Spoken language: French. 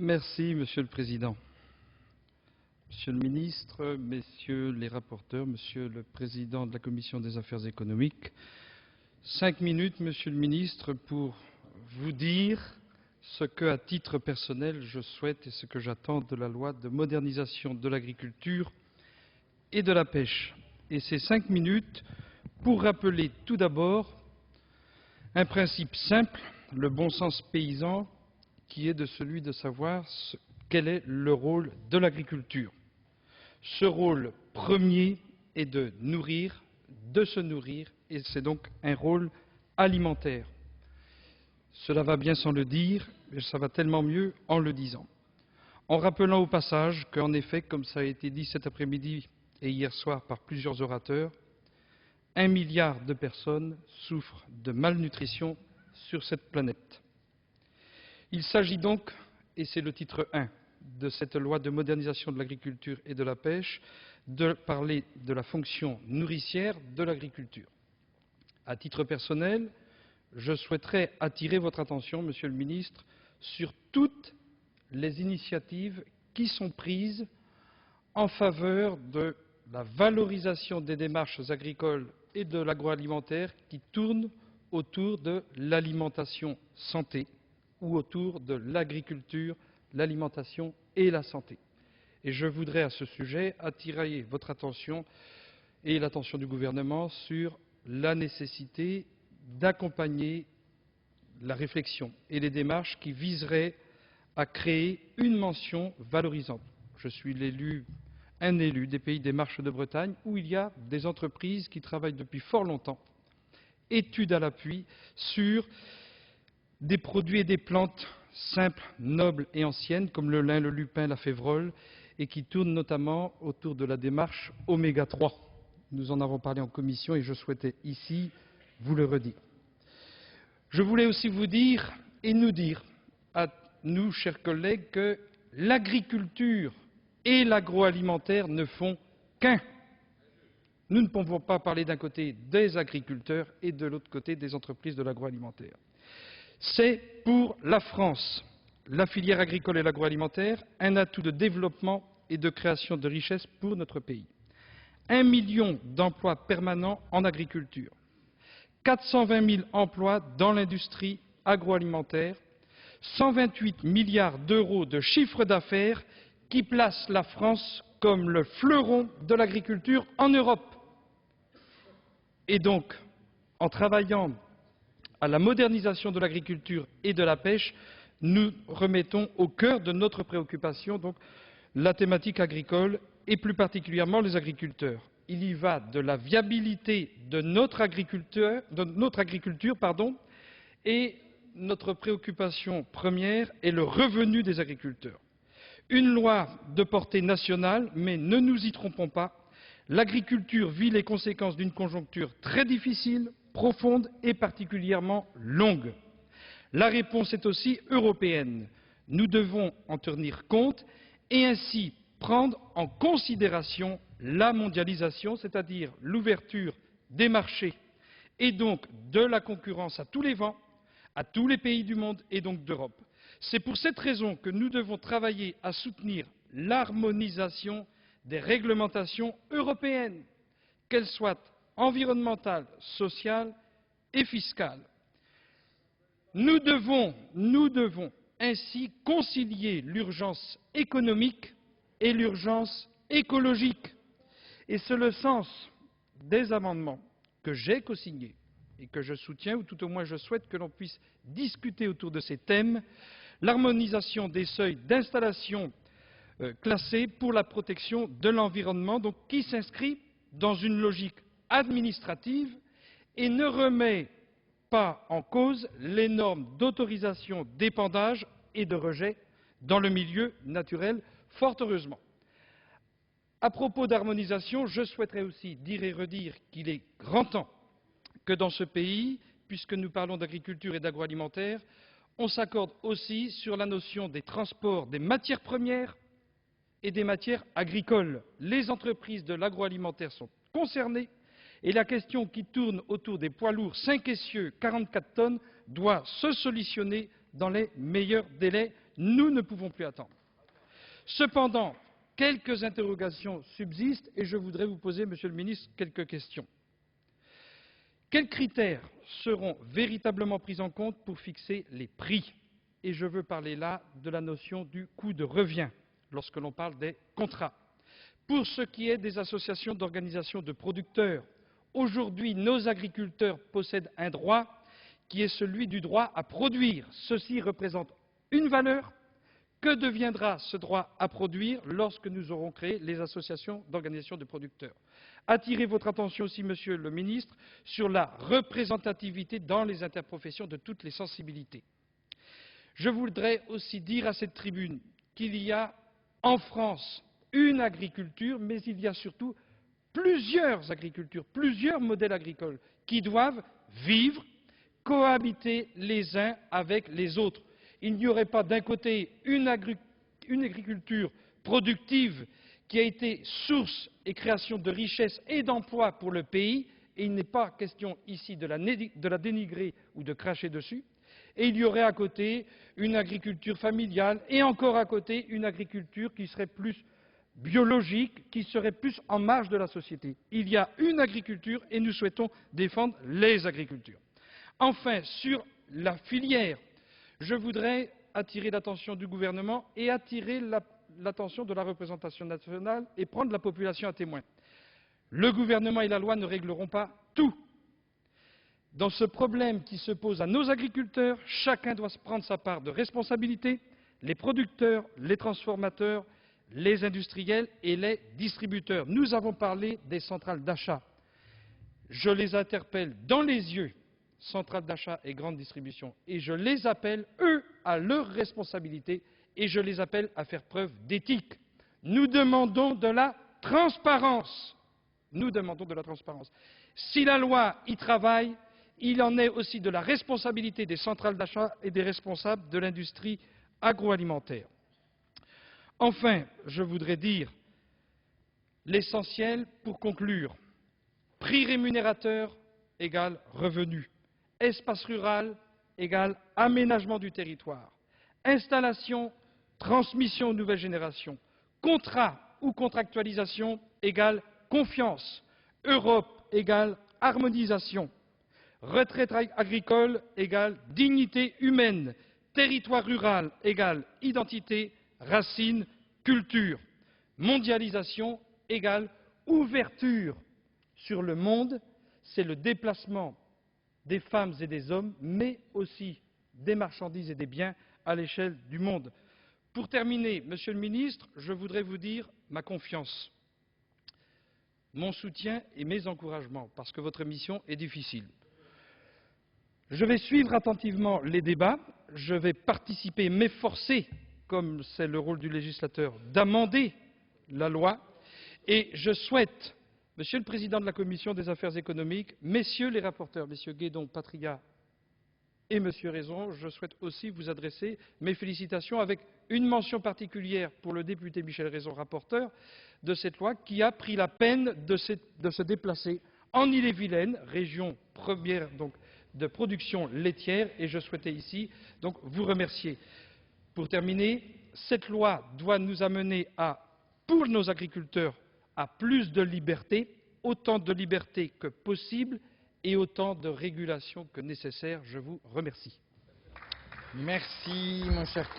Merci, Monsieur le Président. Monsieur le Ministre, Messieurs les rapporteurs, Monsieur le Président de la Commission des affaires économiques, 5 minutes, Monsieur le Ministre, pour vous dire ce que, à titre personnel, je souhaite et ce que j'attends de la loi de modernisation de l'agriculture et de la pêche. Et ces 5 minutes pour rappeler tout d'abord un principe simple, le bon sens paysan, qui est de celui de savoir quel est le rôle de l'agriculture. Ce rôle premier est de nourrir, de se nourrir, et c'est donc un rôle alimentaire. Cela va bien sans le dire, mais ça va tellement mieux en le disant. En rappelant au passage qu'en effet, comme ça a été dit cet après-midi et hier soir par plusieurs orateurs, 1 milliard de personnes souffrent de malnutrition sur cette planète. Il s'agit donc, et c'est le titre 1 de cette loi de modernisation de l'agriculture et de la pêche, de parler de la fonction nourricière de l'agriculture. À titre personnel, je souhaiterais attirer votre attention, Monsieur le Ministre, sur toutes les initiatives qui sont prises en faveur de la valorisation des démarches agricoles et de l'agroalimentaire qui tournent autour de l'alimentation santé ou autour de l'agriculture, l'alimentation et la santé. Et je voudrais à ce sujet attirer votre attention et l'attention du gouvernement sur la nécessité d'accompagner la réflexion et les démarches qui viseraient à créer une mention valorisante. Je suis un élu des Pays des Marches de Bretagne où il y a des entreprises qui travaillent depuis fort longtemps, études à l'appui, sur des produits et des plantes simples, nobles et anciennes comme le lin, le lupin, la févrole et qui tournent notamment autour de la démarche oméga 3. Nous en avons parlé en commission et je souhaitais ici vous le redire. Je voulais aussi vous dire et nous dire à nous, chers collègues, que l'agriculture et l'agroalimentaire ne font qu'un. Nous ne pouvons pas parler d'un côté des agriculteurs et de l'autre côté des entreprises de l'agroalimentaire. C'est pour la France, la filière agricole et l'agroalimentaire, un atout de développement et de création de richesses pour notre pays. 1 million d'emplois permanents en agriculture, 420 000 emplois dans l'industrie agroalimentaire, 128 milliards d'euros de chiffre d'affaires qui placent la France comme le fleuron de l'agriculture en Europe. Et donc, en travaillant à la modernisation de l'agriculture et de la pêche, nous remettons au cœur de notre préoccupation donc, la thématique agricole et plus particulièrement les agriculteurs. Il y va de la viabilité de notre agriculture, et notre préoccupation première est le revenu des agriculteurs. Une loi de portée nationale, mais ne nous y trompons pas, l'agriculture vit les conséquences d'une conjoncture très difficile, profonde et particulièrement longue. La réponse est aussi européenne. Nous devons en tenir compte et ainsi prendre en considération la mondialisation, c'est-à-dire l'ouverture des marchés et donc de la concurrence à tous les vents, à tous les pays du monde et donc d'Europe. C'est pour cette raison que nous devons travailler à soutenir l'harmonisation des réglementations européennes, qu'elles soient environnementales, sociales et fiscales. Nous devons ainsi concilier l'urgence économique et l'urgence écologique. Et c'est le sens des amendements que j'ai cosignés et que je soutiens, ou tout au moins je souhaite que l'on puisse discuter autour de ces thèmes, l'harmonisation des seuils d'installation classés pour la protection de l'environnement, donc qui s'inscrit dans une logique administrative et ne remet pas en cause les normes d'autorisation d'épandage et de rejet dans le milieu naturel, fort heureusement. À propos d'harmonisation, je souhaiterais aussi dire et redire qu'il est grand temps que dans ce pays, puisque nous parlons d'agriculture et d'agroalimentaire, on s'accorde aussi sur la notion des transports des matières premières et des matières agricoles. Les entreprises de l'agroalimentaire sont concernées et la question qui tourne autour des poids lourds 5 essieux 44 tonnes doit se solutionner dans les meilleurs délais. Nous ne pouvons plus attendre. Cependant, quelques interrogations subsistent et je voudrais vous poser, Monsieur le Ministre, quelques questions. Quels critères seront véritablement pris en compte pour fixer les prix? Et je veux parler là de la notion du coût de revient, lorsque l'on parle des contrats. Pour ce qui est des associations d'organisation de producteurs, aujourd'hui, nos agriculteurs possèdent un droit qui est celui du droit à produire. Ceci représente une valeur. Que deviendra ce droit à produire lorsque nous aurons créé les associations d'organisation de producteurs? Attirez votre attention aussi, Monsieur le Ministre, sur la représentativité dans les interprofessions de toutes les sensibilités. Je voudrais aussi dire à cette tribune qu'il y a en France une agriculture, mais il y a surtout plusieurs agricultures, plusieurs modèles agricoles qui doivent vivre, cohabiter les uns avec les autres. Il n'y aurait pas d'un côté une agriculture productive qui a été source et création de richesses et d'emplois pour le pays, et il n'est pas question ici de la dénigrer ou de cracher dessus, et il y aurait à côté une agriculture familiale, et encore à côté une agriculture qui serait plus biologique, qui serait plus en marge de la société. Il y a une agriculture et nous souhaitons défendre les agricultures. Enfin, sur la filière, je voudrais attirer l'attention du gouvernement et attirer l'attention de la représentation nationale et prendre la population à témoin. Le gouvernement et la loi ne régleront pas tout. Dans ce problème qui se pose à nos agriculteurs, chacun doit prendre sa part de responsabilité, les producteurs, les transformateurs, les industriels et les distributeurs. Nous avons parlé des centrales d'achat. Je les interpelle dans les yeux, centrales d'achat et grande distribution, et je les appelle, eux, à leur responsabilité, et je les appelle à faire preuve d'éthique. Nous demandons de la transparence. Nous demandons de la transparence. Si la loi y travaille, il en est aussi de la responsabilité des centrales d'achat et des responsables de l'industrie agroalimentaire. Enfin, je voudrais dire l'essentiel pour conclure. Prix rémunérateur égale revenu. Espace rural égale aménagement du territoire. Installation, transmission aux nouvelles générations. Contrat ou contractualisation égale confiance. Europe égale harmonisation. Retraite agricole égale dignité humaine. Territoire rural égale identité, racines, culture. Mondialisation égale ouverture sur le monde. C'est le déplacement des femmes et des hommes, mais aussi des marchandises et des biens à l'échelle du monde. Pour terminer, Monsieur le Ministre, je voudrais vous dire ma confiance, mon soutien et mes encouragements, parce que votre mission est difficile. Je vais suivre attentivement les débats, je vais participer, m'efforcer, comme c'est le rôle du législateur, d'amender la loi, et je souhaite, Monsieur le Président de la Commission des affaires économiques, Messieurs les rapporteurs, Messieurs Guédon, Patria et Monsieur Raison, je souhaite aussi vous adresser mes félicitations avec une mention particulière pour le député Michel Raison, rapporteur de cette loi, qui a pris la peine de se déplacer en Ille-et-Vilaine, région première donc, de production laitière, et je souhaitais ici donc, vous remercier. Pour terminer, cette loi doit nous amener à, pour nos agriculteurs, à plus de liberté, autant de liberté que possible et autant de régulation que nécessaire. Je vous remercie. Merci, mon cher collègue.